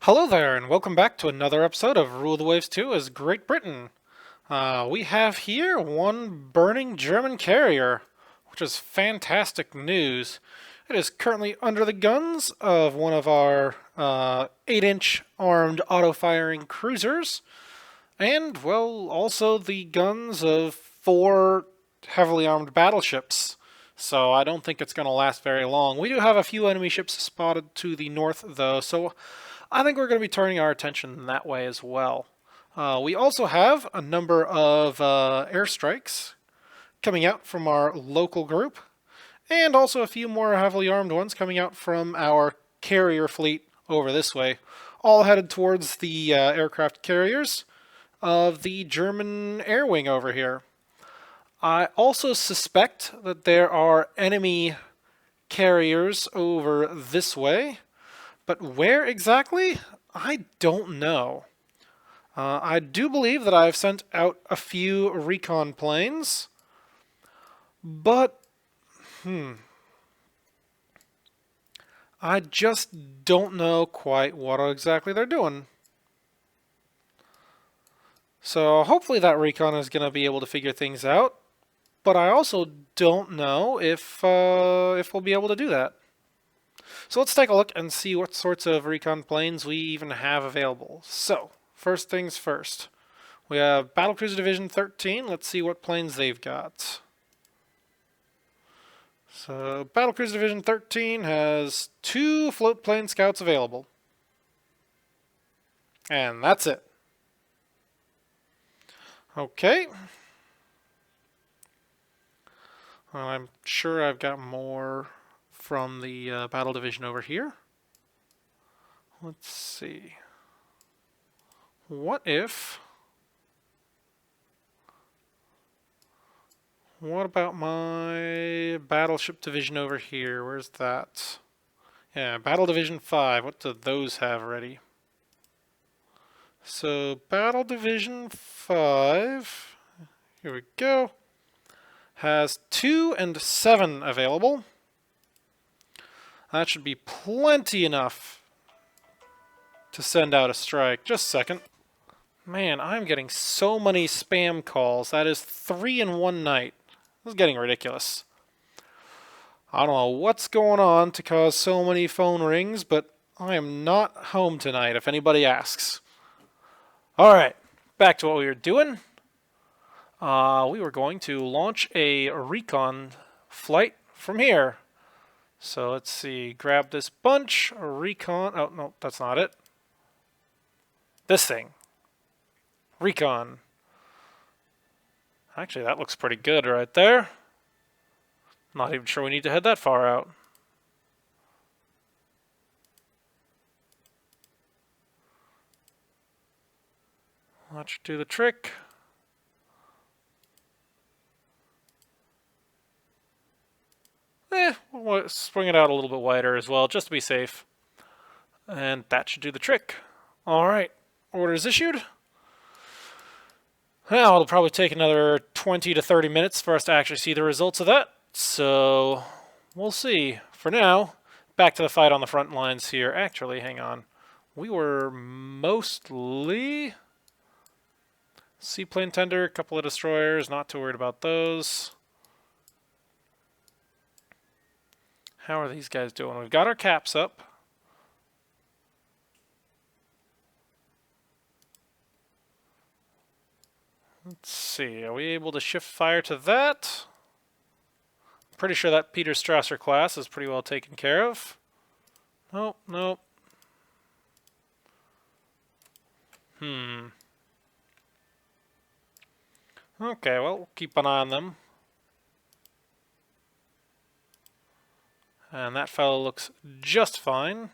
Hello there, and welcome back to another episode of Rule the Waves 2 as Great Britain. We have here one burning German carrier, which is fantastic news. It is currently under the guns of one of our 8-inch armed auto-firing cruisers, and, well, also the guns of 4 heavily armed battleships. So I don't think it's going to last very long. We do have a few enemy ships spotted to the north, though, so I think we're going to be turning our attention that way as well. We also have a number of airstrikes coming out from our local group, and also a few more heavily armed ones coming out from our carrier fleet over this way, all headed towards the aircraft carriers of the German air wing over here. I also suspect that there are enemy carriers over this way, but where exactly? I don't know. I do believe that I've sent out a few recon planes, but I just don't know quite what exactly they're doing. So hopefully that recon is going to be able to figure things out, but I also don't know if we'll be able to do that. So let's take a look and see what sorts of recon planes we even have available. So, first things first. We have Battlecruiser Division 13. Let's see what planes they've got. So, Battlecruiser Division 13 has 2 float plane scouts available. And that's it. Okay. Well, I'm sure I've got more from the battle division over here. Let's see. What about my battleship division over here? Where's that? Yeah, Battle Division 5. What do those have ready? So, Battle Division 5, here we go, has 2 and 7 available. That should be plenty enough to send out a strike. Just a second. Man, I'm getting so many spam calls. That is 3 in one night. This is getting ridiculous. I don't know what's going on to cause so many phone rings, but I am not home tonight if anybody asks. Alright, back to what we were doing. We were going to launch a recon flight from here. So let's see, grab this bunch, recon, oh no, that's not it. This thing. Recon. Actually, that looks pretty good right there. Not even sure we need to head that far out. That should do the trick. We'll swing it out a little bit wider as well, just to be safe. And that should do the trick. Alright, orders issued. Well, it'll probably take another 20 to 30 minutes for us to actually see the results of that. So, we'll see. For now, back to the fight on the front lines here. Actually, hang on. We were mostly seaplane tender, a couple of destroyers, not too worried about those. How are these guys doing? We've got our caps up. Let's see, are we able to shift fire to that? Pretty sure that Peter Strasser class is pretty well taken care of. Nope, nope. Okay, well, we'll keep an eye on them. And that fellow looks just fine.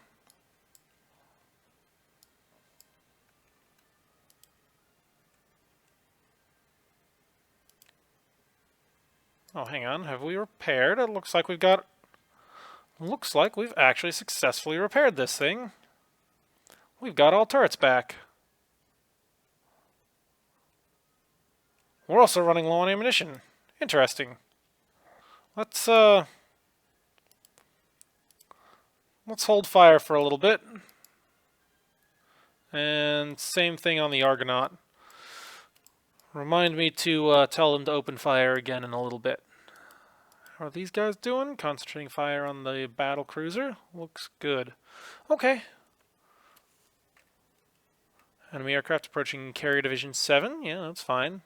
Oh, hang on. Have we repaired? It looks like we've got... Looks like we've actually successfully repaired this thing. We've got all turrets back. We're also running low on ammunition. Interesting. Let's hold fire for a little bit. And same thing on the Argonaut. Remind me to tell them to open fire again in a little bit. How are these guys doing? Concentrating fire on the battle cruiser. Looks good. Okay. Enemy aircraft approaching Carrier Division 7. Yeah, that's fine.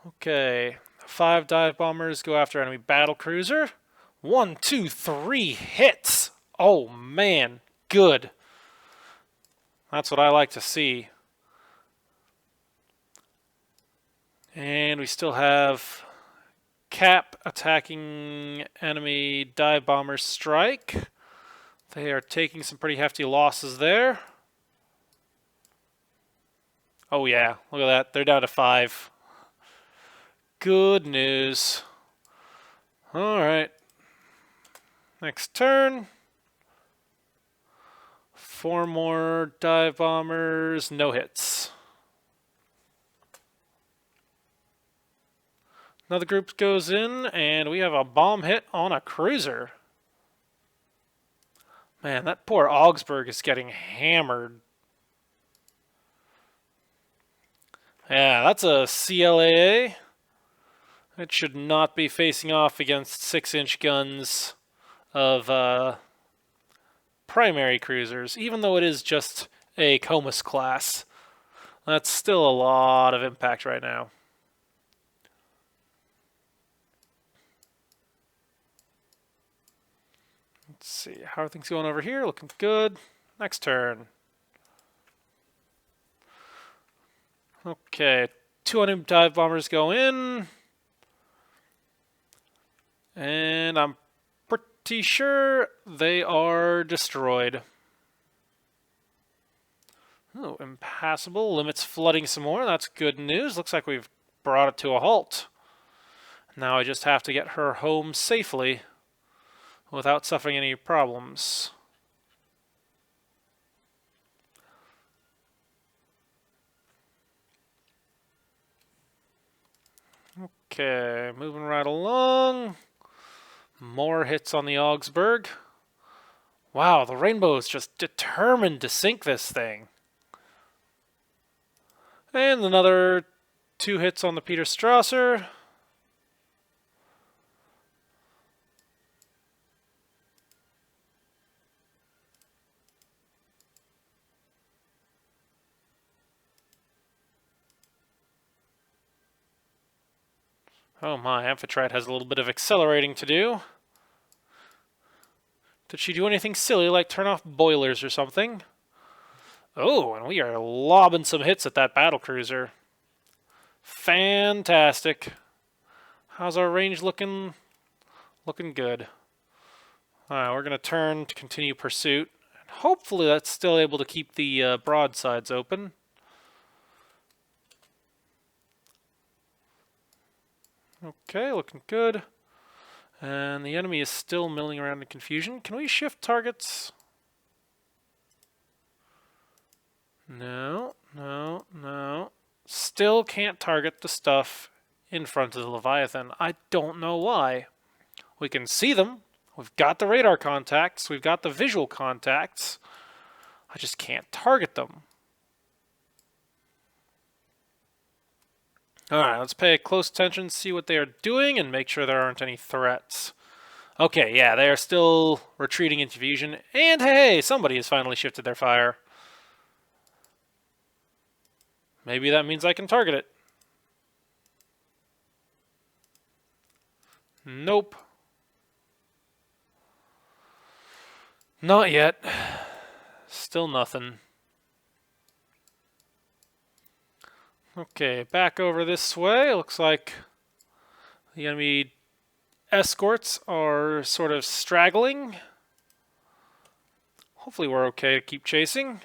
Okay. 5 dive bombers go after enemy battle cruiser. 1, 2, 3 hits. Oh, man. Good. That's what I like to see. And we still have Cap attacking enemy dive bomber strike. They are taking some pretty hefty losses there. Oh yeah, look at that. They're down to 5. Good news. Alright. Next turn. 4 more dive bombers. No hits. Another group goes in, and we have a bomb hit on a cruiser. Man, that poor Augsburg is getting hammered. Yeah, that's a CLAA. It should not be facing off against 6-inch guns of primary cruisers, even though it is just a Comus class. That's still a lot of impact right now. Let's see, how are things going over here? Looking good. Next turn. Okay, 200 dive bombers go in. And I'm pretty sure they are destroyed. Oh, impassable. Limits flooding some more. That's good news. Looks like we've brought it to a halt. Now I just have to get her home safely without suffering any problems. Okay, moving right along. More hits on the Augsburg. Wow, the Rainbow is just determined to sink this thing. And another 2 hits on the Peter Strasser. Oh my, Amphitrite has a little bit of accelerating to do. Did she do anything silly like turn off boilers or something? Oh, and we are lobbing some hits at that battlecruiser. Fantastic. How's our range looking? Looking good. Alright, we're going to turn to continue pursuit. Hopefully that's still able to keep the broadsides open. Okay, looking good. And the enemy is still milling around in confusion. Can we shift targets? No, no, no. Still can't target the stuff in front of the Leviathan. I don't know why. We can see them. We've got the radar contacts. We've got the visual contacts. I just can't target them. Alright, let's pay close attention, see what they are doing, and make sure there aren't any threats. Okay, yeah, they are still retreating into fusion. And hey, somebody has finally shifted their fire. Maybe that means I can target it. Nope. Not yet. Still nothing. Okay, back over this way. Looks like the enemy escorts are sort of straggling. Hopefully we're okay to keep chasing.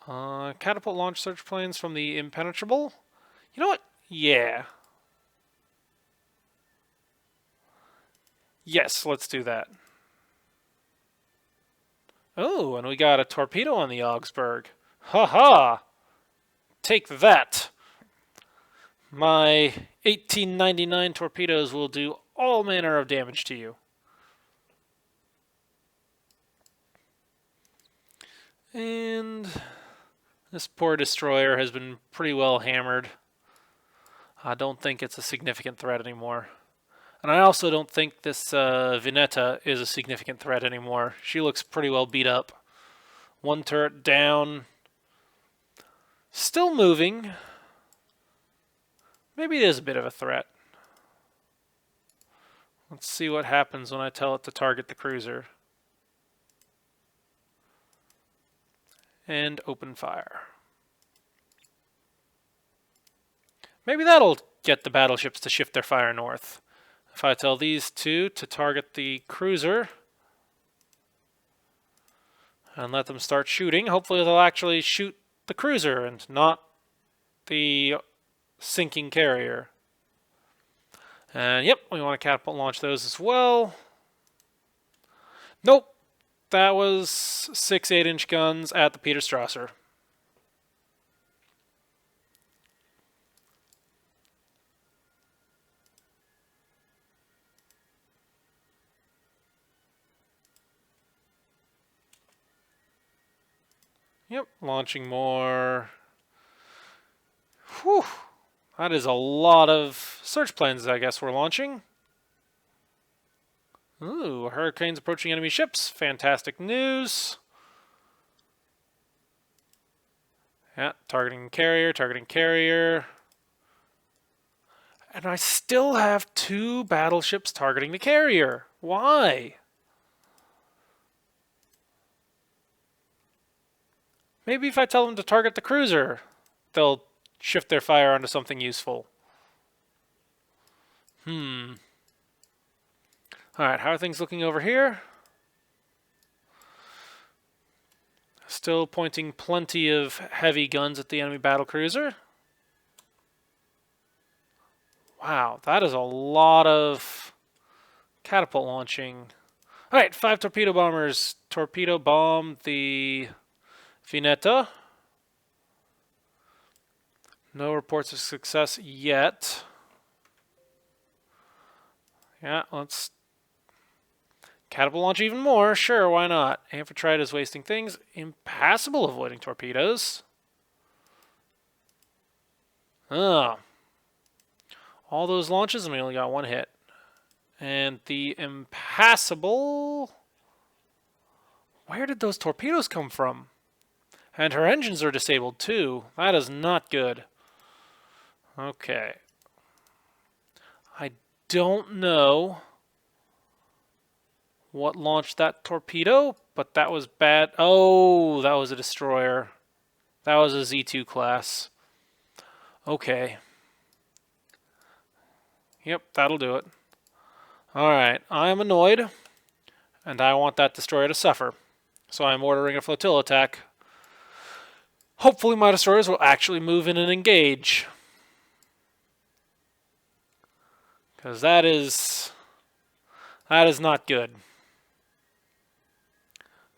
Catapult launch search planes from the Impenetrable. You know what? Yeah. Yes, let's do that. Oh, and we got a torpedo on the Augsburg. Ha-ha! Take that! My 1899 torpedoes will do all manner of damage to you. And this poor destroyer has been pretty well hammered. I don't think it's a significant threat anymore. And I also don't think this Vineta is a significant threat anymore. She looks pretty well beat up. One turret down. Still moving. Maybe it is a bit of a threat. Let's see what happens when I tell it to target the cruiser. And open fire. Maybe that'll get the battleships to shift their fire north. If I tell these two to target the cruiser and let them start shooting, hopefully they'll actually shoot the cruiser and not the sinking carrier. And yep, we want to catapult launch those as well. Nope, that was 6 8-inch guns at the Peter Strasser. Yep, launching more. Whew. That is a lot of search planes, I guess, we're launching. Ooh, hurricanes approaching enemy ships. Fantastic news. Yeah, targeting carrier, targeting carrier. And I still have 2 battleships targeting the carrier. Why? Maybe if I tell them to target the cruiser, they'll shift their fire onto something useful. Alright, how are things looking over here? Still pointing plenty of heavy guns at the enemy battlecruiser. Wow, that is a lot of catapult launching. Alright, 5 torpedo bombers. Torpedo bomb the Vineta. No reports of success yet. Yeah, let's catapult launch even more. Sure, why not? Amphitrite is wasting things. Impassable avoiding torpedoes. Oh. All those launches and we only got 1 hit. And the impassable... Where did those torpedoes come from? And her engines are disabled too. That is not good. Okay. I don't know what launched that torpedo, but that was bad. Oh, that was a destroyer. That was a Z2 class. Okay. Yep, that'll do it. Alright, I'm annoyed, and I want that destroyer to suffer. So I'm ordering a flotilla attack. Hopefully my destroyers will actually move in and engage. Because that is not good.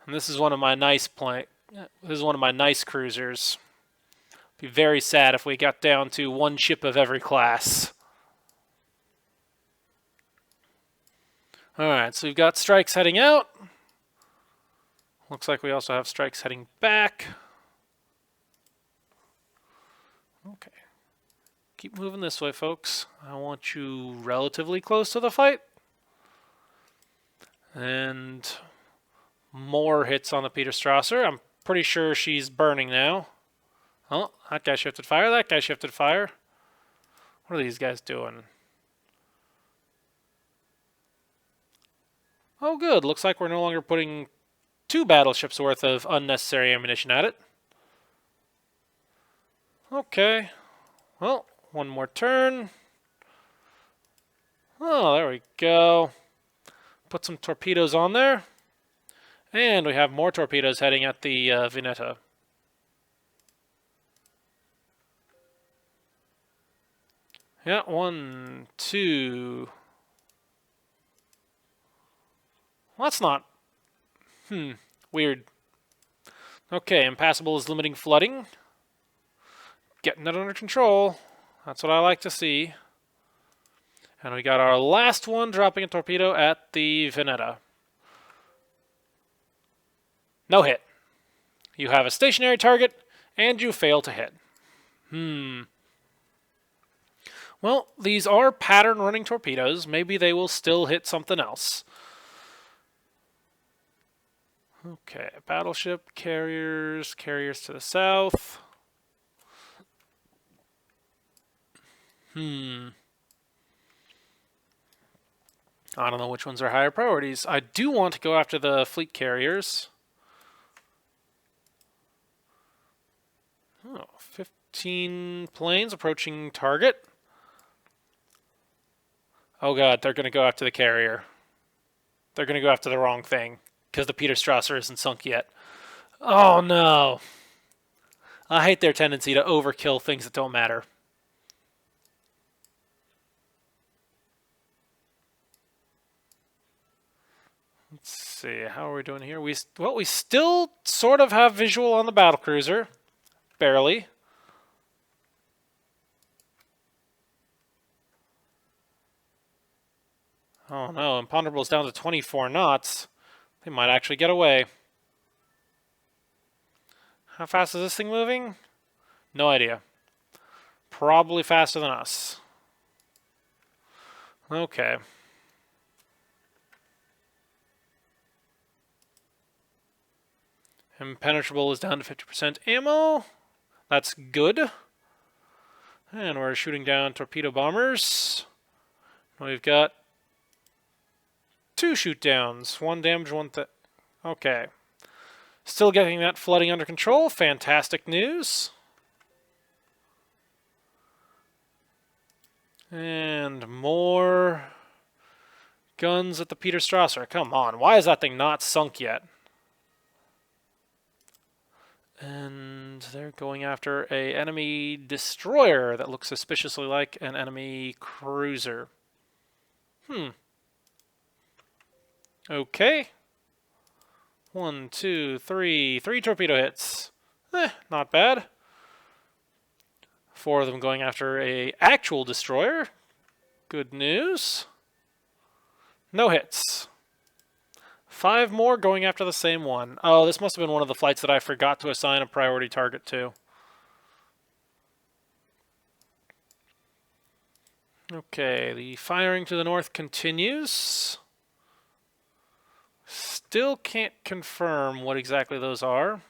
And this is one of my nice cruisers. Be very sad if we got down to 1 ship of every class. Alright, so we've got strikes heading out. Looks like we also have strikes heading back. Okay. Keep moving this way, folks. I want you relatively close to the fight. And more hits on the Peter Strasser. I'm pretty sure she's burning now. Oh, that guy shifted fire. That guy shifted fire. What are these guys doing? Oh, good. Looks like we're no longer putting 2 battleships worth of unnecessary ammunition at it. Okay. Well, 1 more turn. Oh, there we go. Put some torpedoes on there. And we have more torpedoes heading at the Vineta. Yeah, 1, 2. Well, that's not... weird. Okay, impassable is limiting flooding. Getting it under control. That's what I like to see. And we got our last one dropping a torpedo at the Vineta. No hit. You have a stationary target, and you fail to hit. Well, these are pattern-running torpedoes. Maybe they will still hit something else. Okay, battleship, carriers to the south. I don't know which ones are higher priorities. I do want to go after the fleet carriers. Oh, 15 planes approaching target. Oh god, they're going to go after the carrier. They're going to go after the wrong thing, because the Peter Strasser isn't sunk yet. Oh no! I hate their tendency to overkill things that don't matter. Let's see, how are we doing here? We still sort of have visual on the battlecruiser. Barely. Oh no, Imponderable's down to 24 knots. They might actually get away. How fast is this thing moving? No idea. Probably faster than us. Okay. Impenetrable is down to 50% ammo. That's good. And we're shooting down torpedo bombers. We've got 2 shoot downs. 1 damage, 1 okay. Still getting that flooding under control. Fantastic news. And more guns at the Peter Strasser. Come on, why is that thing not sunk yet? And they're going after an enemy destroyer that looks suspiciously like an enemy cruiser. Okay. 1, 2, 3. 3 torpedo hits. Not bad. 4 of them going after an actual destroyer. Good news. No hits. 5 more going after the same one. Oh, this must have been one of the flights that I forgot to assign a priority target to. Okay, the firing to the north continues. Still can't confirm what exactly those are.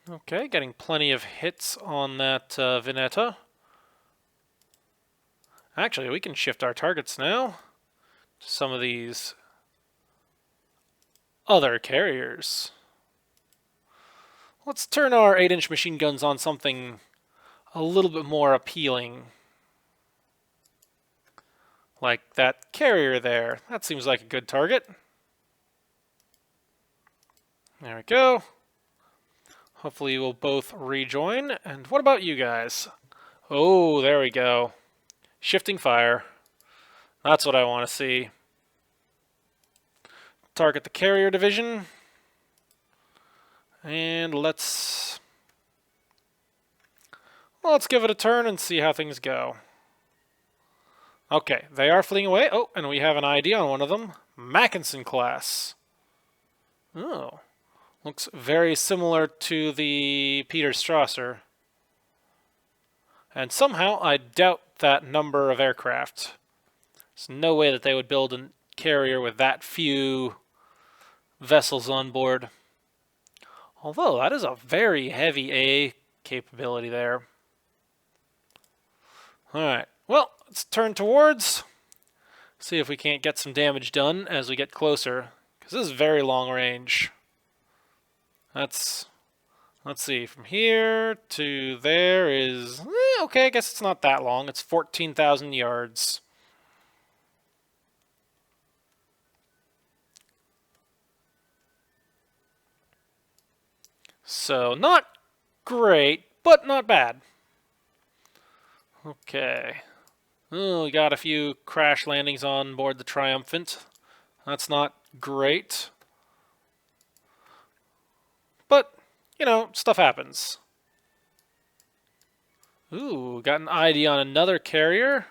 Okay, getting plenty of hits on that Vineta. Actually, we can shift our targets now to some of these other carriers. Let's turn our 8-inch machine guns on something a little bit more appealing. Like that carrier there. That seems like a good target. There we go. Hopefully you will both rejoin. And what about you guys? Oh, there we go. Shifting fire. That's what I want to see. Target the carrier division. And let's give it a turn and see how things go. Okay, they are fleeing away. Oh, and we have an ID on one of them. Mackinson class. Oh. Looks very similar to the Peter Strasser. And somehow I doubt that number of aircraft. There's no way that they would build a carrier with that few vessels on board. Although that is a very heavy A capability there. Alright, well, let's turn towards. See if we can't get some damage done as we get closer. Because this is very long range. Let's see, from here to there is, okay, I guess it's not that long. It's 14,000 yards. So, not great, but not bad. Okay. Oh, we got a few crash landings on board the Triumphant. That's not great. But, you know, stuff happens. Ooh, got an ID on another carrier.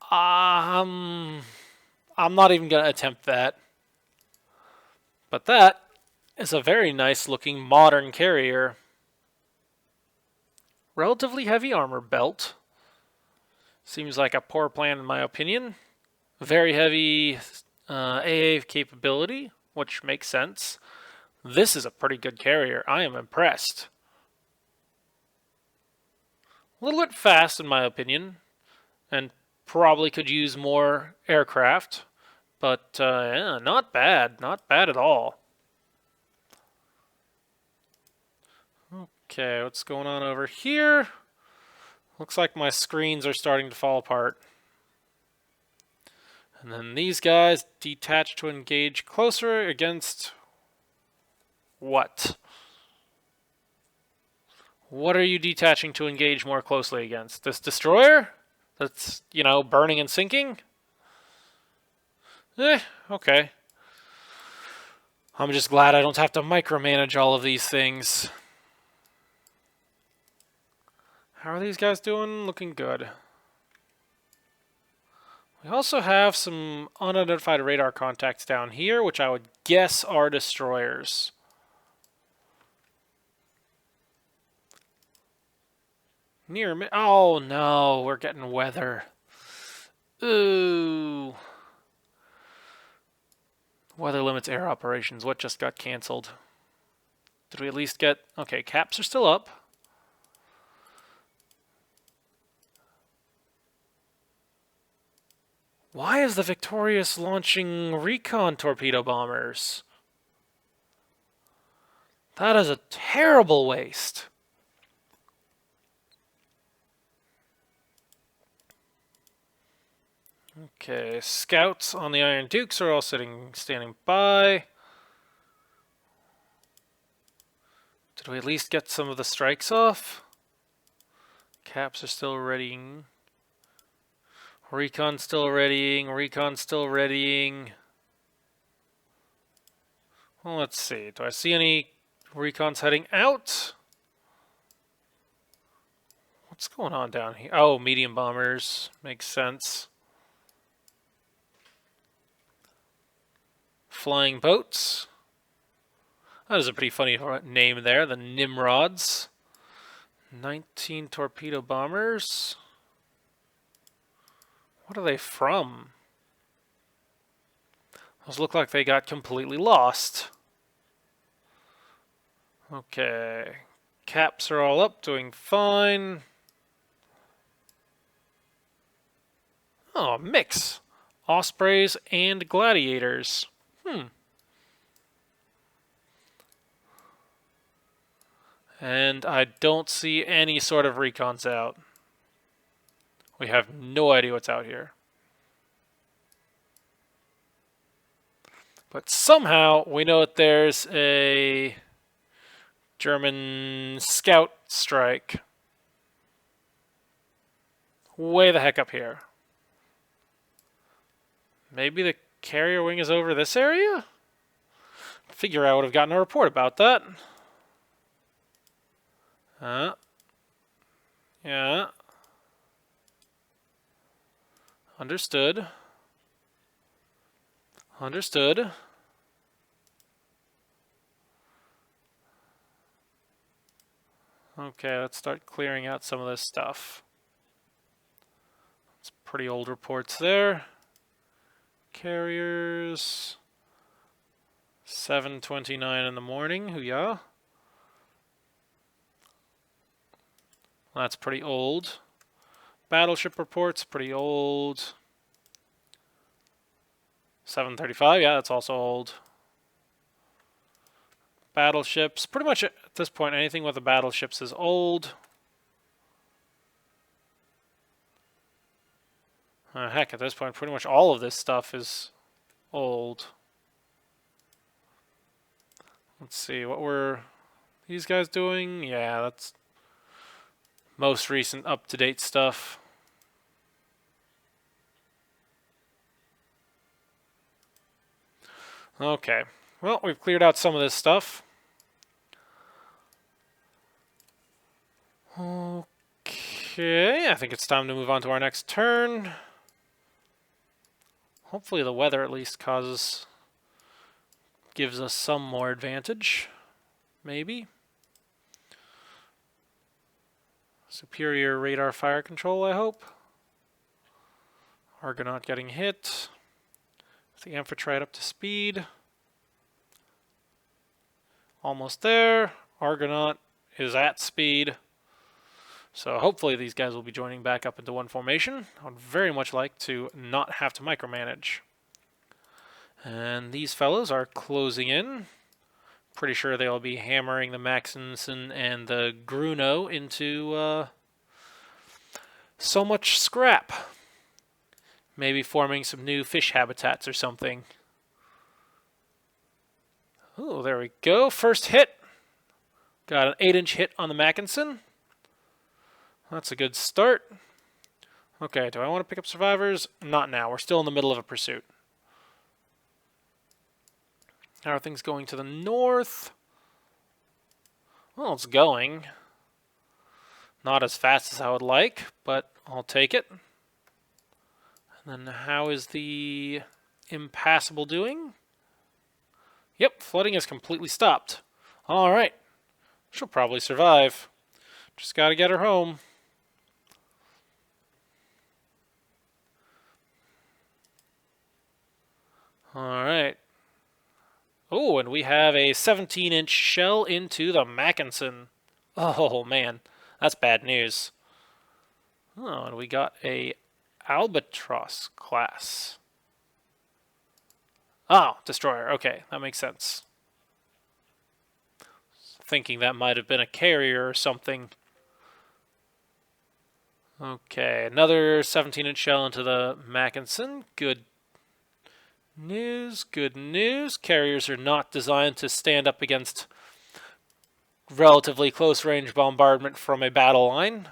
I'm not even going to attempt that. But that is a very nice looking modern carrier. Relatively heavy armor belt. Seems like a poor plan in my opinion. Very heavy AA capability, which makes sense. This is a pretty good carrier. I am impressed. A little bit fast in my opinion, and probably could use more aircraft. But yeah, not bad. Not bad at all. Okay, what's going on over here? Looks like my screens are starting to fall apart. And then these guys detach to engage closer against what? What are you detaching to engage more closely against? This destroyer? That's, you know, burning and sinking? Okay. I'm just glad I don't have to micromanage all of these things. How are these guys doing? Looking good. We also have some unidentified radar contacts down here, which I would guess are destroyers. Near me. Oh no, we're getting weather. Ooh. Weather limits air operations. What just got canceled? Did we at least get... Okay, caps are still up. Why is the Victorious launching recon torpedo bombers? That is a terrible waste. Okay, scouts on the Iron Dukes are all standing by. Did we at least get some of the strikes off? Caps are still readying. Recon still readying. Recon still readying. Well, let's see. Do I see any recons heading out? What's going on down here? Oh, medium bombers. Makes sense. Flying boats. That is a pretty funny name there. The Nimrods. 19 torpedo bombers. What are they from? Those look like they got completely lost. Okay. Caps are all up, doing fine. Oh, mix. Ospreys and gladiators. And I don't see any sort of recons out. We have no idea what's out here. But somehow we know that there's a German scout strike way the heck up here. Maybe the carrier wing is over this area? Figure I would have gotten a report about that. Yeah. Understood. Understood. Okay, let's start clearing out some of this stuff. It's pretty old reports there. Carriers. 7:29 in the morning. Hoo-yah. That's pretty old. Battleship reports, pretty old. 7:35, yeah, that's also old. Battleships, pretty much at this point, anything with the battleships is old. Heck, at this point, pretty much all of this stuff is old. Let's see, what were these guys doing? Yeah, that's most recent up-to-date stuff. Okay, well, we've cleared out some of this stuff. Okay, I think it's time to move on to our next turn. Hopefully the weather at least gives us some more advantage. Maybe. Superior radar fire control, I hope. Argonaut getting hit. The Amphitrite up to speed. Almost there. Argonaut is at speed. So hopefully these guys will be joining back up into one formation. I would very much like to not have to micromanage. And these fellows are closing in. Pretty sure they'll be hammering the Maxenson and the Gruno into so much scrap. Maybe forming some new fish habitats or something. Oh, there we go. First hit. Got an 8-inch hit on the Mackinson. That's a good start. Okay, do I want to pick up survivors? Not now. We're still in the middle of a pursuit. How are things going to the north? Well, it's going. Not as fast as I would like, but I'll take it. And then how is the impassable doing? Yep, flooding has completely stopped. All right. She'll probably survive. Just got to get her home. All right. Oh, and we have a 17-inch shell into the Mackinson. Oh, man. That's bad news. Oh, and we got a Albatross class. Oh, destroyer. Okay, that makes sense. Thinking that might have been a carrier or something. Okay, another 17-inch shell into the Mackinson. Good news, good news. Carriers are not designed to stand up against relatively close-range bombardment from a battle line.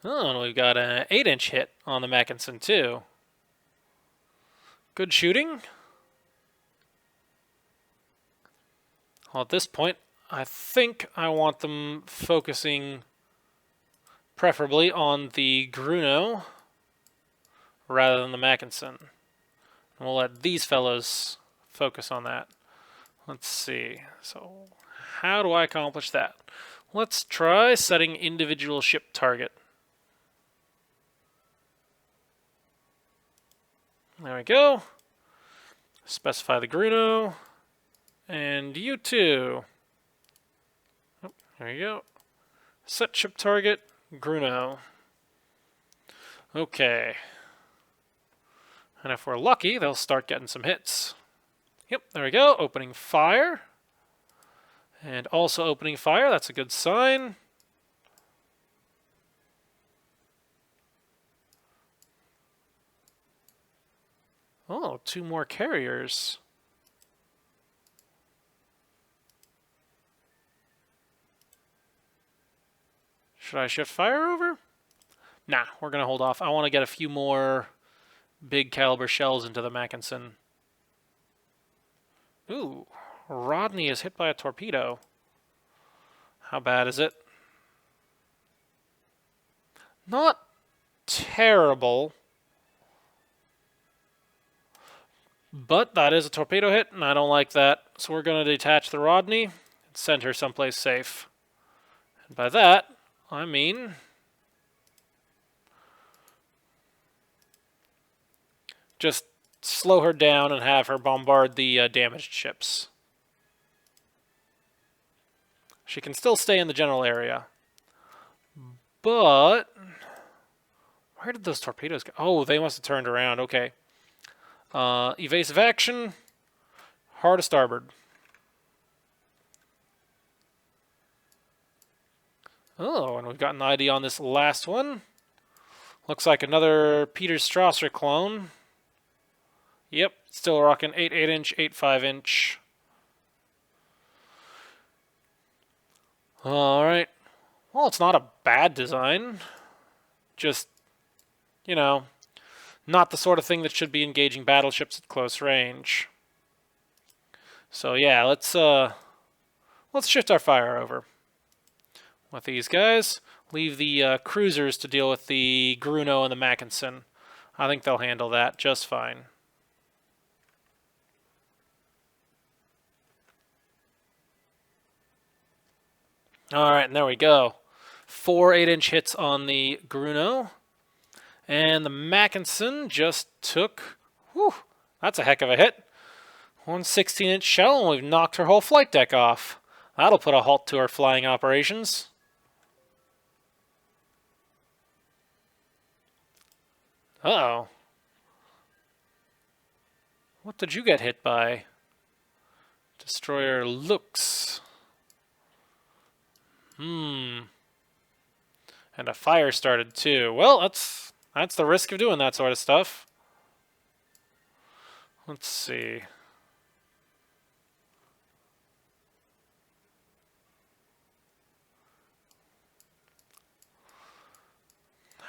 Oh, and we've got an 8-inch hit on the Mackinson, too. Good shooting. Well, at this point, I think I want them focusing preferably on the Gruno rather than the Mackinson. And we'll let these fellows focus on that. Let's see. So, how do I accomplish that? Let's try setting individual ship target. There we go. Specify the Gruno. And you too. Oh, there you go. Set ship target, Gruno. Okay. And if we're lucky, they'll start getting some hits. Yep, there we go. Opening fire. And also opening fire. That's a good sign. Oh, 2 more carriers. Should I shift fire over? Nah, we're going to hold off. I want to get a few more big caliber shells into the Mackinson. Ooh, Rodney is hit by a torpedo. How bad is it? Not terrible. But that is a torpedo hit, and I don't like that. So we're going to detach the Rodney and send her someplace safe. And by that, I mean just slow her down and have her bombard the damaged ships. She can still stay in the general area. But where did those torpedoes go? Oh, they must have turned around. Okay. Evasive action. Hard to starboard. Oh, and we've got an ID on this last one. Looks like another Peter Strasser clone. Yep, still rocking 8-inch, 8-5-inch. Alright. Well, it's not a bad design. Just, you know, not the sort of thing that should be engaging battleships at close range. So yeah, let's shift our fire over with these guys. Leave the cruisers to deal with the Gruno and the Mackinson. I think they'll handle that just fine. Alright, and there we go. 4 8-inch hits on the Gruno. And the Mackinson just took... Whew, that's a heck of a hit. 1 16-inch shell, and we've knocked her whole flight deck off. That'll put a halt to our flying operations. Uh-oh. What did you get hit by? Destroyer looks. And a fire started too. Well, that's the risk of doing that sort of stuff. Let's see.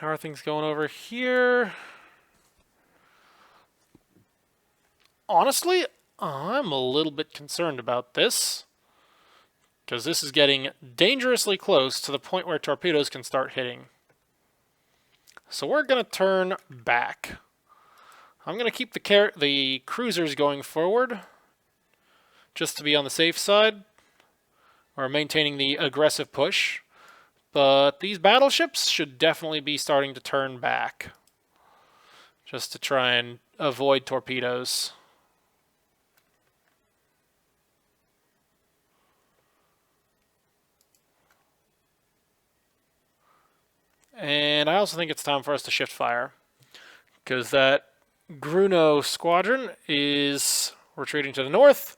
How are things going over here? Honestly, I'm a little bit concerned about this, because this is getting dangerously close to the point where torpedoes can start hitting. So we're going to turn back. I'm going to keep the cruisers going forward, just to be on the safe side. We're maintaining the aggressive push. But these battleships should definitely be starting to turn back, just to try and avoid torpedoes. And I also think it's time for us to shift fire, because that Gruno squadron is retreating to the north,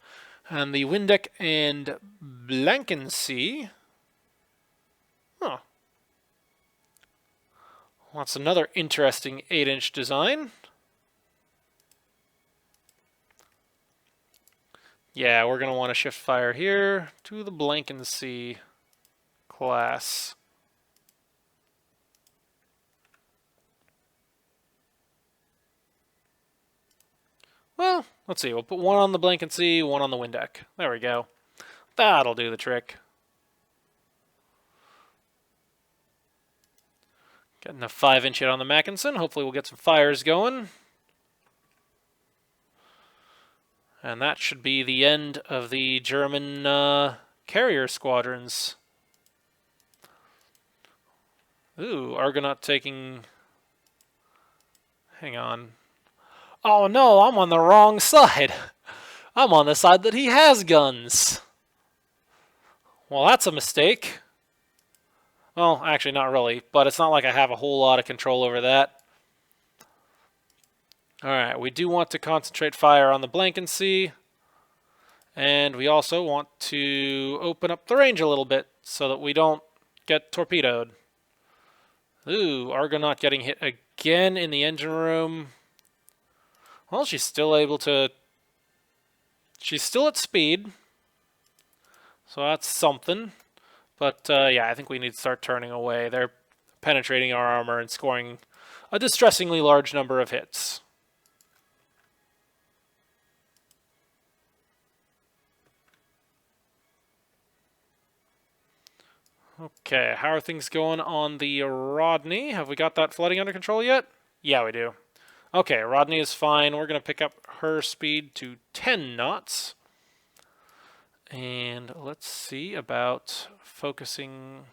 and the Windeck and Blankensee... Huh. Well, that's another interesting 8-inch design. Yeah, we're going to want to shift fire here to the Blankensee class. Well, let's see. We'll put one on the Blankensee, one on the Windeck. There we go. That'll do the trick. Getting a 5-inch hit on the Mackinson. Hopefully we'll get some fires going. And that should be the end of the German carrier squadrons. Ooh, Argonaut taking... Hang on. Oh no, I'm on the wrong side. I'm on the side that he has guns. Well, that's a mistake. Well, actually not really, but it's not like I have a whole lot of control over that. Alright, we do want to concentrate fire on the Blankensee, and we also want to open up the range a little bit so that we don't get torpedoed. Ooh, Argonaut getting hit again in the engine room. Well, she's still able to... She's still at speed, so that's something. But, yeah, I think we need to start turning away. They're penetrating our armor and scoring a distressingly large number of hits. Okay, how are things going on the Rodney? Have we got that flooding under control yet? Yeah, we do. Okay, Rodney is fine. We're going to pick up her speed to 10 knots. And let's see about focusing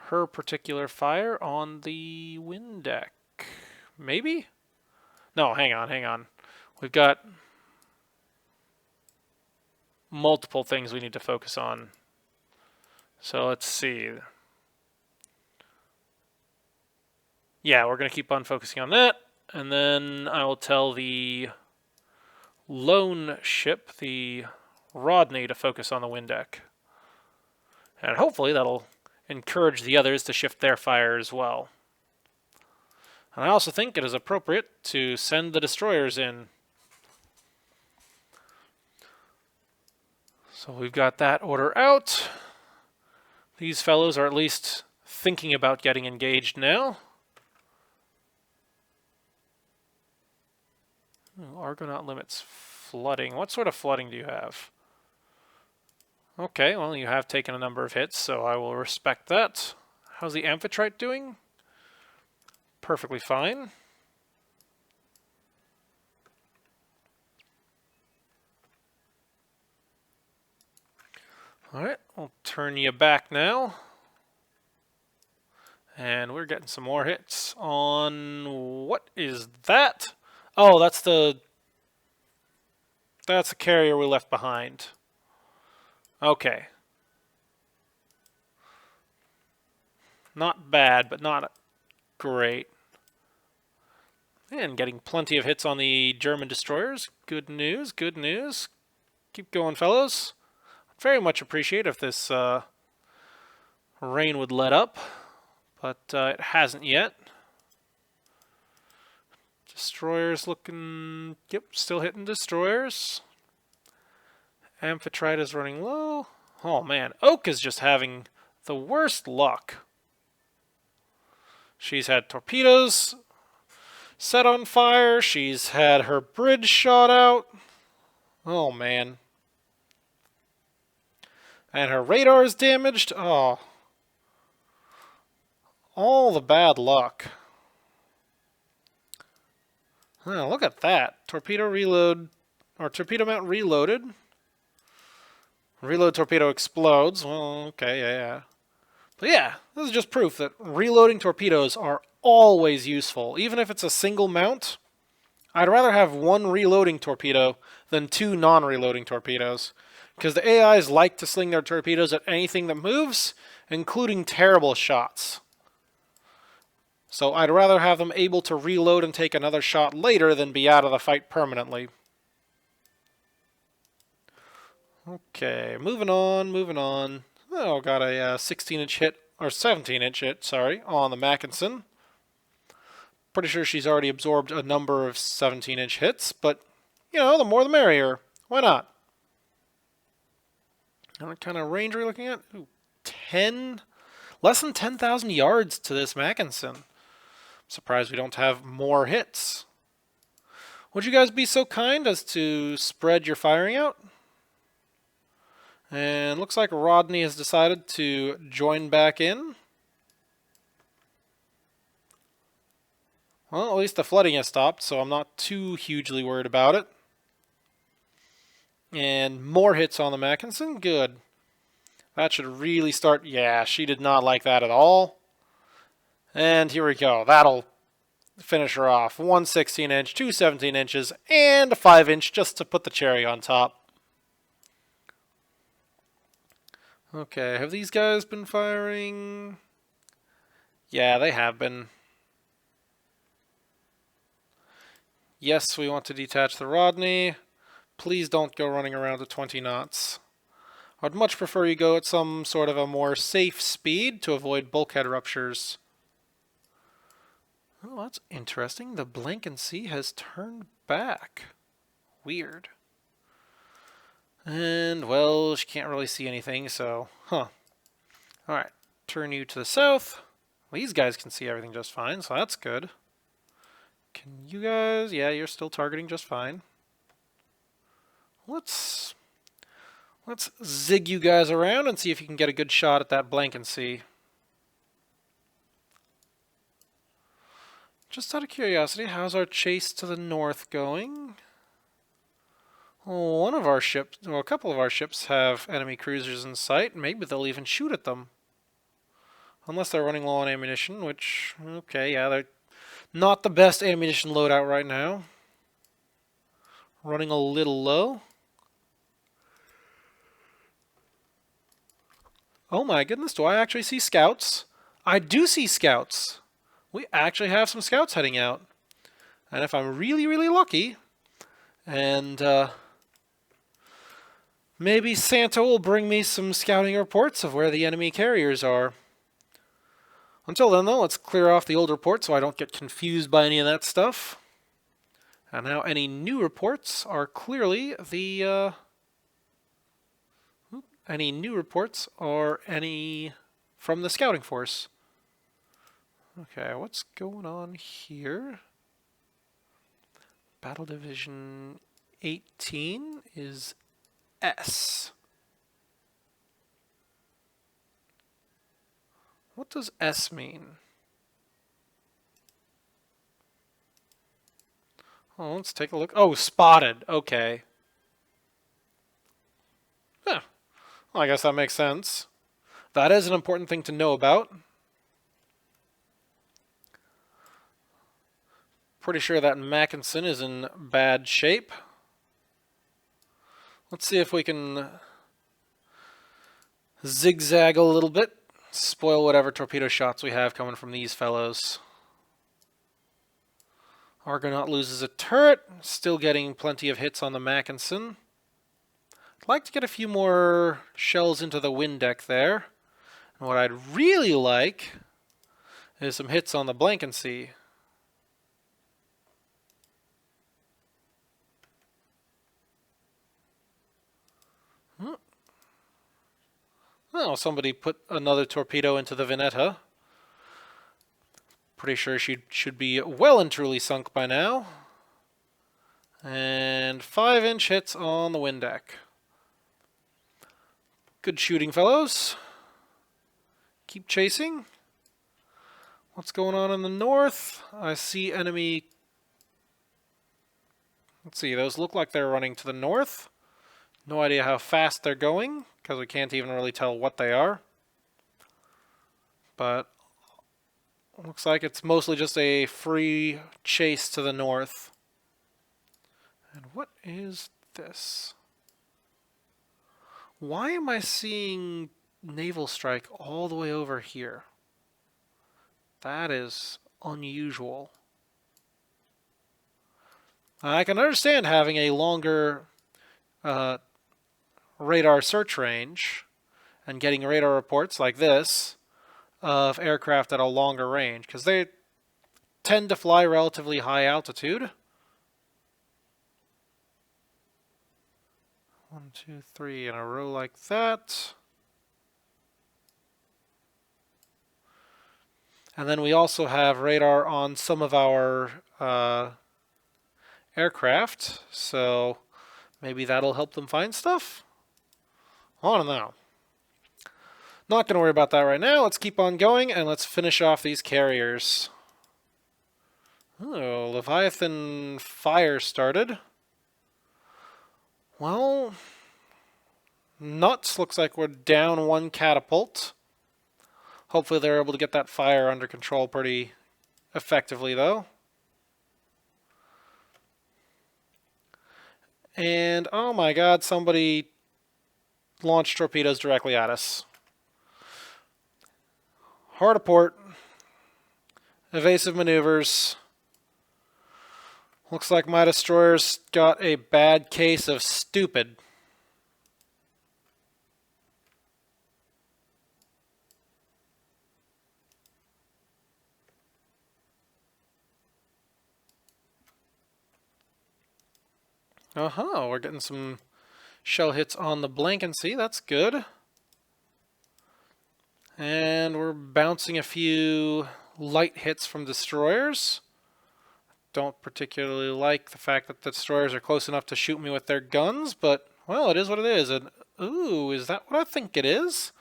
her particular fire on the Windeck. Maybe? No, hang on. We've got multiple things we need to focus on. So let's see. Yeah, we're going to keep on focusing on that. And then I will tell the lone ship, the Rodney, to focus on the Windeck. And hopefully that'll encourage the others to shift their fire as well. And I also think it is appropriate to send the destroyers in. So we've got that order out. These fellows are at least thinking about getting engaged now. Ooh, Argonaut limits flooding. What sort of flooding do you have? Okay, well, you have taken a number of hits, so I will respect that. How's the Amphitrite doing? Perfectly fine. Alright, I'll turn you back now. And we're getting some more hits on... What is that? Oh, that's the carrier we left behind. Okay. Not bad, but not great. And getting plenty of hits on the German destroyers. Good news, good news. Keep going, fellows. Very much appreciate if this rain would let up, but it hasn't yet. Destroyers looking... Yep, still hitting destroyers. Amphitrite is running low. Oh man, Oak is just having the worst luck. She's had torpedoes set on fire. She's had her bridge shot out. Oh man. And her radar is damaged. Oh. All the bad luck. Oh, look at that. Torpedo reload, or torpedo mount reloaded. Reload torpedo explodes. Well, okay, yeah. But yeah, this is just proof that reloading torpedoes are always useful. Even if it's a single mount, I'd rather have one reloading torpedo than two non-reloading torpedoes. Because the AIs like to sling their torpedoes at anything that moves, including terrible shots. So I'd rather have them able to reload and take another shot later than be out of the fight permanently. Okay, moving on, moving on. Oh, got a 16-inch hit, or 17-inch hit, sorry, on the Mackinson. Pretty sure she's already absorbed a number of 17-inch hits, but, you know, the more the merrier. Why not? What kind of range are we looking at? Ooh, less than 10,000 yards to this Mackinson. Surprised we don't have more hits. Would you guys be so kind as to spread your firing out? And looks like Rodney has decided to join back in. Well, at least the flooding has stopped, so I'm not too hugely worried about it. And more hits on the Mackinson. Good. That should really start... Yeah, she did not like that at all. And here we go. That'll finish her off. One 16-inch, two 17-inches, and a 5-inch just to put the cherry on top. Okay, have these guys been firing? Yeah, they have been. Yes, we want to detach the Rodney. Please don't go running around at 20 knots. I'd much prefer you go at some sort of a more safe speed to avoid bulkhead ruptures. Oh, that's interesting. The Blankensee has turned back. Weird. And, well, she can't really see anything, so, Alright, turn you to the south. Well, these guys can see everything just fine, so that's good. Can you guys... Yeah, you're still targeting just fine. Let's zig you guys around and see if you can get a good shot at that Blankensee. Just out of curiosity, how's our chase to the north going? Well, one of our ships, well, a couple of our ships have enemy cruisers in sight. Maybe they'll even shoot at them. Unless they're running low on ammunition, which, okay, yeah, they're not the best ammunition loadout right now. Running a little low. Oh my goodness, do I actually see scouts? I do see scouts. We actually have some scouts heading out. And if I'm really, really lucky, and maybe Santa will bring me some scouting reports of where the enemy carriers are. Until then, though, let's clear off the old reports so I don't get confused by any of that stuff. And now any new reports are clearly the... any new reports are any from the scouting force. Okay, what's going on here? Battle Division 18 is S. What does S mean? Oh, let's take a look. Oh, spotted. Okay. Yeah. Well, I guess that makes sense. That is an important thing to know about. Pretty sure that Mackinson is in bad shape. Let's see if we can zigzag a little bit. Spoil whatever torpedo shots we have coming from these fellows. Argonaut loses a turret. Still getting plenty of hits on the Mackinson. I'd like to get a few more shells into the wind deck there. And what I'd really like is some hits on the Blankensee. Oh, somebody put another torpedo into the Vineta. Pretty sure she should be well and truly sunk by now. And 5-inch hits on the wind deck. Good shooting, fellows. Keep chasing. What's going on in the north? I see enemy... Let's see, those look like they're running to the north. No idea how fast they're going, because we can't even really tell what they are. But looks like it's mostly just a free chase to the north. And what is this? Why am I seeing naval strike all the way over here? That is unusual. I can understand having a longer radar search range and getting radar reports like this of aircraft at a longer range, because they tend to fly relatively high altitude. 1, 2, 3 in a row like that. And then we also have radar on some of our aircraft, so maybe that'll help them find stuff? I don't know. Not going to worry about that right now. Let's keep on going, and let's finish off these carriers. Oh, Leviathan fire started. Well, nuts. Looks like we're down one catapult. Hopefully they're able to get that fire under control pretty effectively, though. And, oh my god, somebody launched torpedoes directly at us. Hard aport. Evasive maneuvers. Looks like my destroyer's got a bad case of stupid. We're getting some shell hits on the Blankensee. That's good. And we're bouncing a few light hits from destroyers. Don't particularly like the fact that the destroyers are close enough to shoot me with their guns, but, well, it is what it is. And, ooh, is that what I think it is?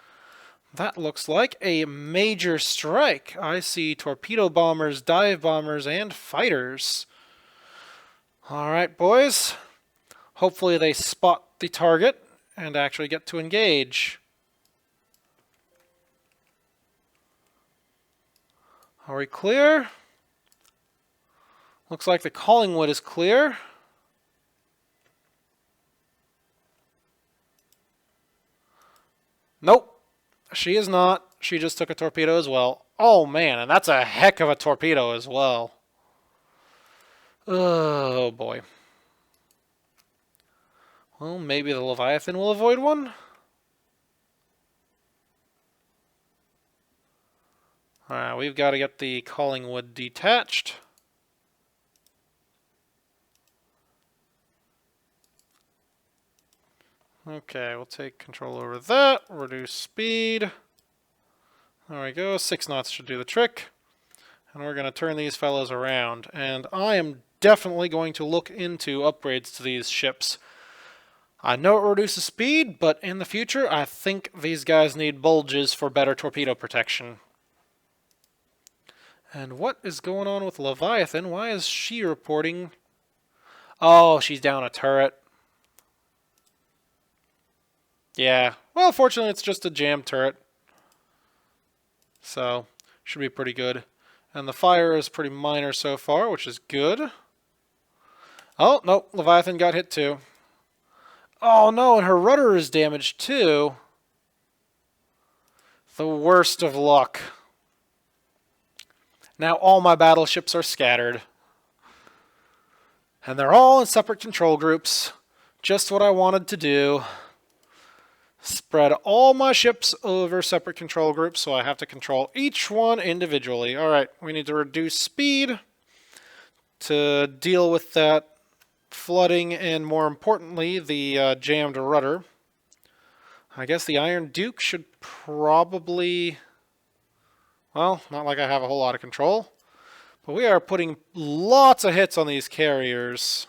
That looks like a major strike. I see torpedo bombers, dive bombers, and fighters. All right, boys. Hopefully they spot the target and actually get to engage. Are we clear? Looks like the Collingwood is clear. Nope, she is not. She just took a torpedo as well. Oh man, and that's a heck of a torpedo as well. Oh boy. Well, maybe the Leviathan will avoid one. Alright, we've got to get the Collingwood detached. Okay, we'll take control over that, reduce speed. There we go, 6 knots should do the trick. And we're going to turn these fellows around. And I am definitely going to look into upgrades to these ships. I know it reduces speed, but in the future, I think these guys need bulges for better torpedo protection. And what is going on with Leviathan? Why is she reporting? Oh, she's down a turret. Yeah. Well, fortunately, it's just a jammed turret. So, should be pretty good. And the fire is pretty minor so far, which is good. Oh, no. Leviathan got hit too. Oh, no. And her rudder is damaged too. The worst of luck. Now all my battleships are scattered. And they're all in separate control groups. Just what I wanted to do. Spread all my ships over separate control groups, so I have to control each one individually. Alright, we need to reduce speed to deal with that flooding and, more importantly, the jammed rudder. I guess the Iron Duke should probably... Well, not like I have a whole lot of control. But we are putting lots of hits on these carriers.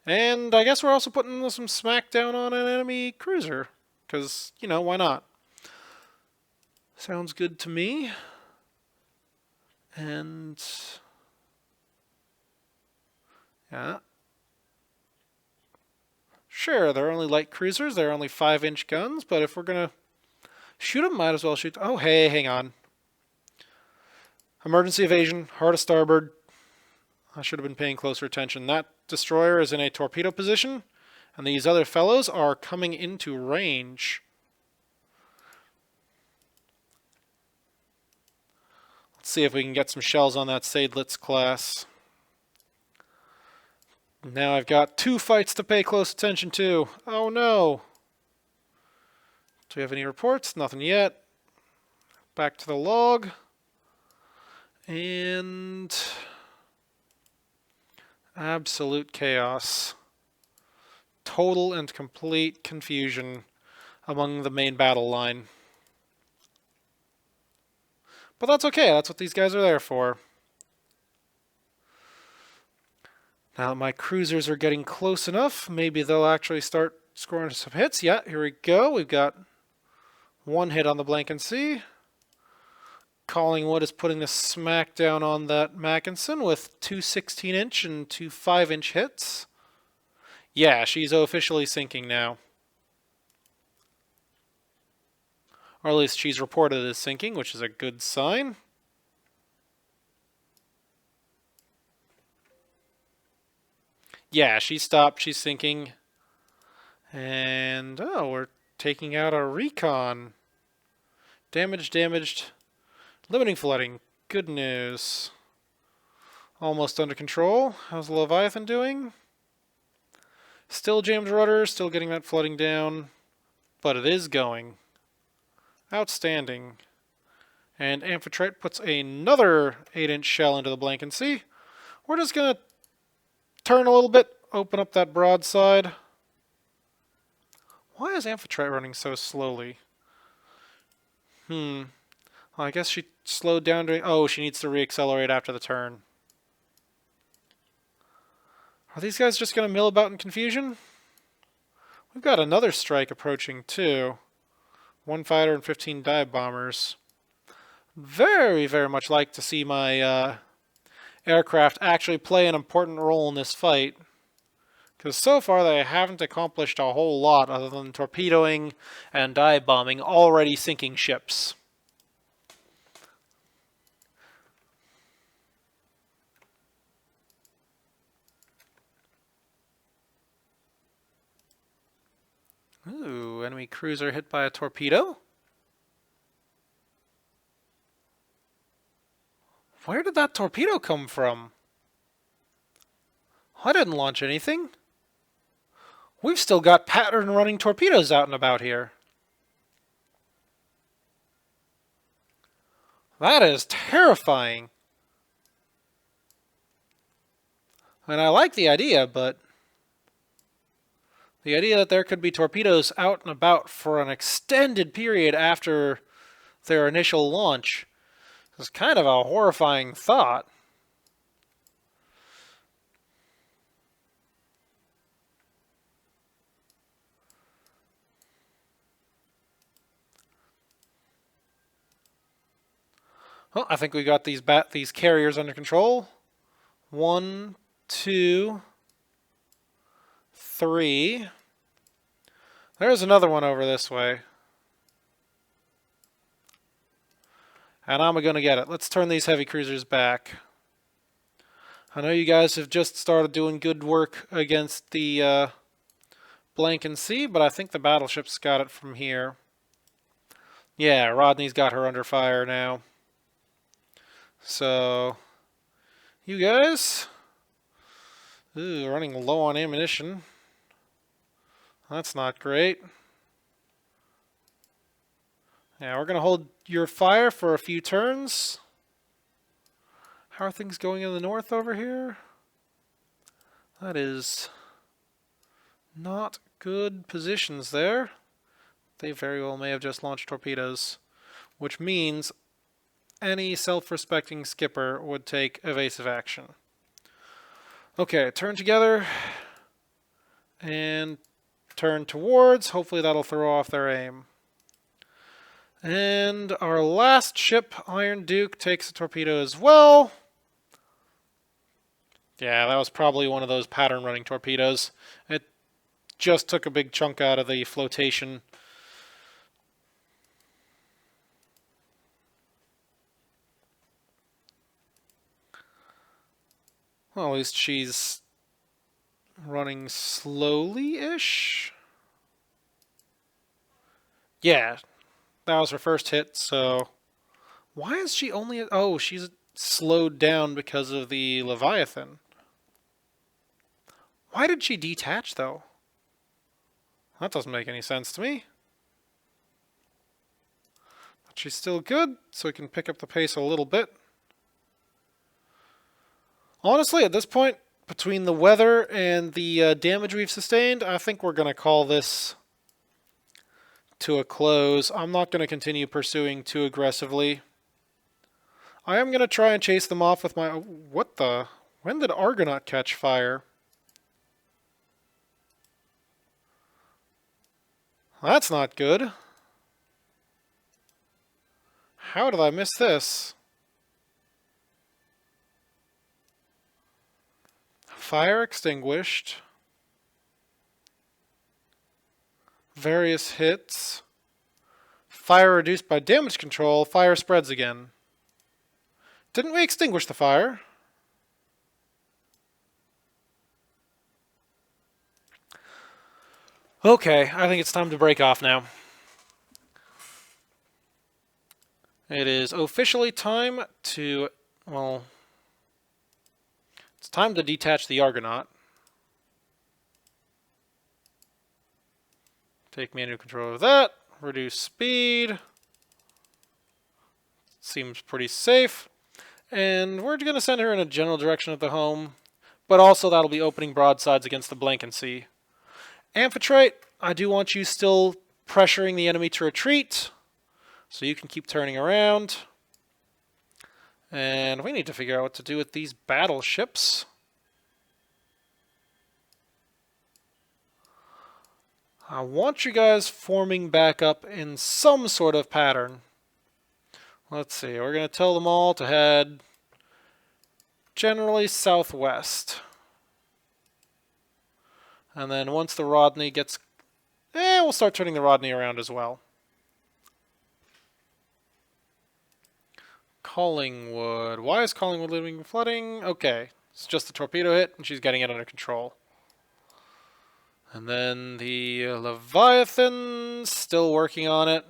And I guess we're also putting some smackdown on an enemy cruiser. Because, you know, why not? Sounds good to me. And... yeah. Sure, they're only light cruisers. They're only 5-inch guns. But if we're going to shoot them, might as well shoot... Oh, hey, hang on. Emergency evasion, hard to starboard. I should have been paying closer attention. That destroyer is in a torpedo position, and these other fellows are coming into range. Let's see if we can get some shells on that Seydlitz class. Now I've got 2 fights to pay close attention to. Oh no! Do we have any reports? Nothing yet. Back to the log. And... absolute chaos. Total and complete confusion among the main battle line. But that's okay, that's what these guys are there for. Now that my cruisers are getting close enough, maybe they'll actually start scoring some hits. Yeah, here we go. We've got 1 hit on the Blanken Sea. Collingwood is putting the smack down on that Mackinson with 2 16-inch and 2 5-inch hits. Yeah, she's officially sinking now. Or at least she's reported as sinking, which is a good sign. Yeah, she stopped. She's sinking. And, oh, we're taking out a recon. Damaged. Limiting flooding. Good news. Almost under control. How's the Leviathan doing? Still jammed rudder, still getting that flooding down. But it is going. Outstanding. And Amphitrite puts another 8-inch shell into the Blanken Sea. We're just going to turn a little bit, open up that broadside. Why is Amphitrite running so slowly? Well, I guess she slowed down during... oh, she needs to reaccelerate after the turn. Are these guys just going to mill about in confusion? We've got another strike approaching, too. 1 fighter and 15 dive bombers. Very, very much like to see my aircraft actually play an important role in this fight. Because so far they haven't accomplished a whole lot other than torpedoing and dive bombing already sinking ships. Ooh, enemy cruiser hit by a torpedo? Where did that torpedo come from? I didn't launch anything. We've still got pattern running torpedoes out and about here. That is terrifying. And I like the idea, but the idea that there could be torpedoes out and about for an extended period after their initial launch is kind of a horrifying thought. Well, I think we got these carriers under control. 1, 2, 3. There's another one over this way. And I'm going to get it. Let's turn these heavy cruisers back. I know you guys have just started doing good work against the Blanken Sea, but I think the battleships got it from here. Yeah, Rodney's got her under fire now. So, you guys, running low on ammunition. That's not great. Yeah, we're going to hold your fire for a few turns. How are things going in the north over here? That is not good positions there. They very well may have just launched torpedoes, which means any self-respecting skipper would take evasive action. Okay, turn together and turn towards. Hopefully that'll throw off their aim. And our last ship, Iron Duke, takes a torpedo as well. Yeah, that was probably one of those pattern running torpedoes. It just took a big chunk out of the flotation. Well, at least she's running slowly-ish. Yeah, that was her first hit, so... Why is she only... Oh, she's slowed down because of the Leviathan. Why did she detach, though? That doesn't make any sense to me. But she's still good, so we can pick up the pace a little bit. Honestly, at this point, between the weather and the damage we've sustained, I think we're going to call this to a close. I'm not going to continue pursuing too aggressively. I am going to try and chase them off with my... What the... When did Argonaut catch fire? That's not good. How did I miss this? Fire extinguished. Various hits. Fire reduced by damage control. Fire spreads again. Didn't we extinguish the fire? Okay, I think it's time to break off now. It is officially time to, well, it's time to detach the Argonaut. Take manual control of that. Reduce speed. Seems pretty safe. And we're going to send her in a general direction of the home, but also that'll be opening broadsides against the Blanken Sea. Amphitrite, I do want you still pressuring the enemy to retreat, so you can keep turning around. And we need to figure out what to do with these battleships. I want you guys forming back up in some sort of pattern. Let's see, we're going to tell them all to head generally southwest. And then once the Rodney gets... we'll start turning the Rodney around as well. Collingwood. Why is Collingwood living flooding? Okay, it's just a torpedo hit and she's getting it under control. And then the Leviathan, still working on it.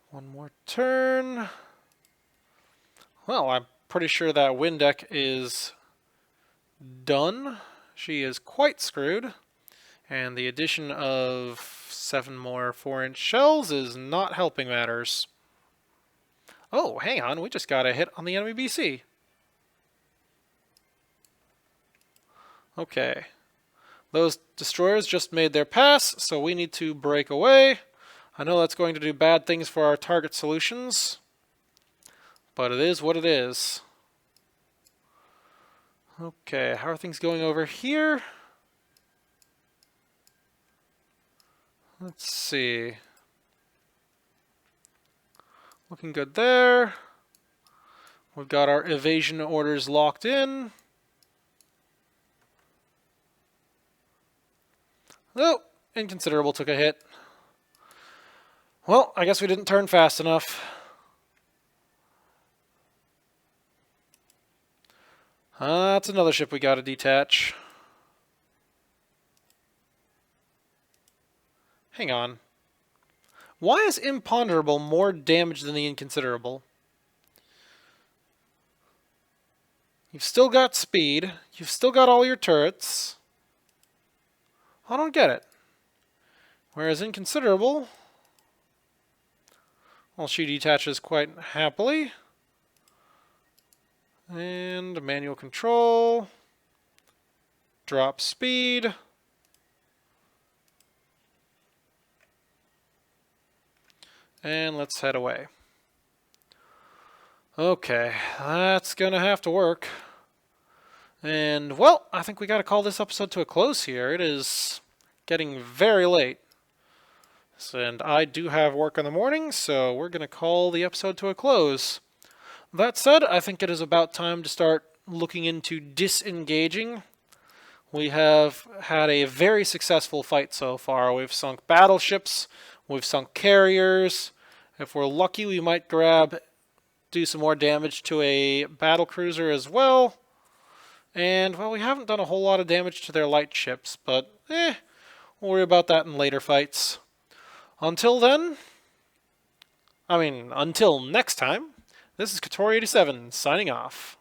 One more turn. Well, I'm pretty sure that Windeck is done. She is quite screwed. And the addition of 7 more 4-inch shells is not helping matters. Oh, hang on, we just got a hit on the enemy BC. Okay. Those destroyers just made their pass, so we need to break away. I know that's going to do bad things for our target solutions, but it is what it is. Okay, how are things going over here? Let's see. Looking good there. We've got our evasion orders locked in. Oh, Inconsiderable took a hit. Well, I guess we didn't turn fast enough. That's another ship we gotta detach. Hang on. Why is Imponderable more damage than the Inconsiderable? You've still got speed. You've still got all your turrets. I don't get it. Whereas Inconsiderable, well, she detaches quite happily. And manual control. Drop speed. And let's head away. Okay, that's gonna have to work. And, well, I think we gotta call this episode to a close here. It is getting very late. And I do have work in the morning, so we're gonna call the episode to a close. That said, I think it is about time to start looking into disengaging. We have had a very successful fight so far. We've sunk battleships, we've sunk carriers. If we're lucky, we might do some more damage to a battle cruiser as well. And, well, we haven't done a whole lot of damage to their light ships, but we'll worry about that in later fights. Until next time, this is Katori87 signing off.